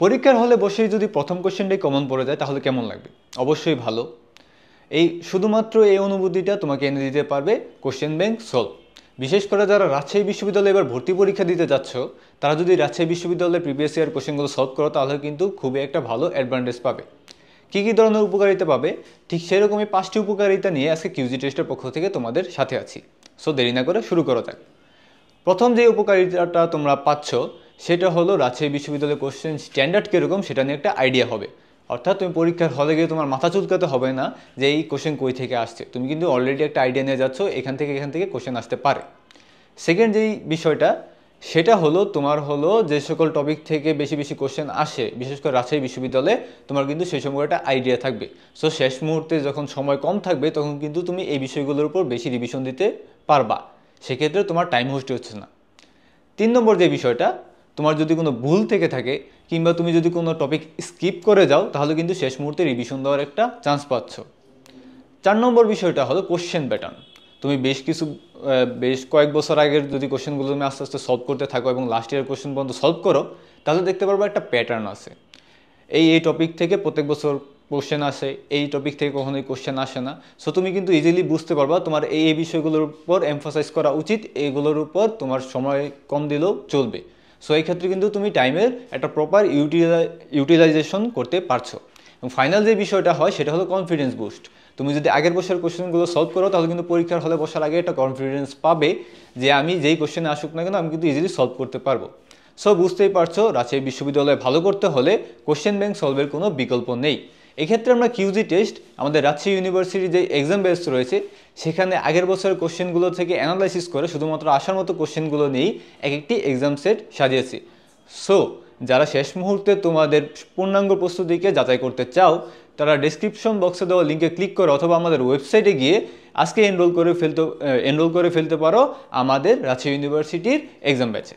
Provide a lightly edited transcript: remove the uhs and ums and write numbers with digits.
পরীক্ষার হলে বসেই যদি প্রথম কোশ্চেনটাই কমন পড়ে যায় তাহলে কেমন লাগবে? অবশ্যই ভালো। এই শুধুমাত্র এই অনুভূতিটা তোমাকে এনে দিতে পারবে কোশ্চেন ব্যাংক সলভ। বিশেষ করে যারা রাজশাহী বিশ্ববিদ্যালয়ে এবার ভর্তি পরীক্ষা দিতে যাচ্ছ, তারা যদি রাজশাহী বিশ্ববিদ্যালয়ের প্রিভিয়াস ইয়ার কোশ্চেনগুলো সলভ করো তাহলে কিন্তু খুবই একটা ভালো অ্যাডভান্টেজ পাবে। কী কী ধরনের উপকারিতা পাবে? ঠিক সেরকমই 5টি উপকারিতা নিয়ে আজকে কিউজি টেস্টের পক্ষ থেকে তোমাদের সাথে আছি। সো দেরি না করে শুরু করা যাক। প্রথম যে উপকারিতাটা তোমরা পাচ্ছ সেটা হলো রাজশাহী বিশ্ববিদ্যালয়ের কোশ্চেন স্ট্যান্ডার্ড কীরকম সেটা নিয়ে একটা আইডিয়া হবে। অর্থাৎ তুমি পরীক্ষার হলে গিয়ে তোমার মাথা চুলকাতে হবে না যে এই কোশ্চেন কই থেকে আসছে, তুমি কিন্তু অলরেডি একটা আইডিয়া নিয়ে যাচ্ছ এখান থেকে কোশ্চেন আসতে পারে। সেকেন্ড যেই বিষয়টা সেটা হলো তোমার হলো যে সকল টপিক থেকে বেশি বেশি কোশ্চেন আসে, বিশেষ করে রাজশাহী বিশ্ববিদ্যালয়ে তোমার কিন্তু সেই সময় একটা আইডিয়া থাকবে। সো শেষ মুহূর্তে যখন সময় কম থাকবে তখন কিন্তু তুমি এই বিষয়গুলোর উপর বেশি রিভিশন দিতে পারবা, সেক্ষেত্রে তোমার টাইম ওয়েস্ট হচ্ছে না। 3 নম্বর যে বিষয়টা, তোমার যদি কোনো ভুল থেকে থাকে কিংবা তুমি যদি কোনো টপিক স্কিপ করে যাও তাহলে কিন্তু শেষ মুহূর্তে রিভিশন দেওয়ার একটা চান্স পাচ্ছ। 4 নম্বর বিষয়টা হলো কোশ্চেন প্যাটার্ন। তুমি বেশ কয়েক বছর আগের যদি কোশ্চেনগুলো তুমি আস্তে আস্তে সলভ করতে থাকো এবং লাস্ট ইয়ার কোশ্চেন পর্যন্ত সলভ করো তাহলে দেখতে পারবো একটা প্যাটার্ন আছে। এই টপিক থেকে প্রত্যেক বছর কোশ্চেন আসে, এই টপিক থেকে কখনোই কোশ্চেন আসে না। সো তুমি কিন্তু ইজিলি বুঝতে পারবা তোমার এই বিষয়গুলোর উপর এমফাসাইজ করা উচিত, এইগুলোর উপর তোমার সময় কম দিলেও চলবে। সো এই ক্ষেত্রে কিন্তু তুমি টাইমের একটা প্রপার ইউটিলাইজেশন করতে পারছো। এবং ফাইনাল যে বিষয়টা হয় সেটা হলো কনফিডেন্স বুস্ট। তুমি যদি আগের বছরের কোশ্চেনগুলো সলভ করো তাহলে কিন্তু পরীক্ষার হলে বসার আগে একটা কনফিডেন্স পাবে যে আমি যেই কোশ্চেনে আসুক না কেন আমি কিন্তু ইজিলি সলভ করতে পারবো। সো বুঝতেই পারছো রাজশাহী বিশ্ববিদ্যালয়ে ভালো করতে হলে কোশ্চেন ব্যাংক সলভের কোনো বিকল্প নেই। এক্ষেত্রে আমরা কিউজি টেস্ট আমাদের রাজশাহী ইউনিভার্সিটির যে এক্সাম বেস রয়েছে সেখানে আগের বছরের কোশ্চেনগুলো থেকে অ্যানালাইসিস করে শুধুমাত্র আসার মতো কোশ্চেনগুলো নিয়েই একটি এক্সাম সেট সাজিয়েছি। সো যারা শেষ মুহূর্তে তোমাদের পূর্ণাঙ্গ প্রস্তুতিকে যাচাই করতে চাও তারা ডেসক্রিপশন বক্সে দেওয়া লিঙ্কে ক্লিক করে অথবা আমাদের ওয়েবসাইটে গিয়ে আজকে এনরোল করে ফেলতে পারো আমাদের রাজশাহী ইউনিভার্সিটির এক্সাম ব্যাচে।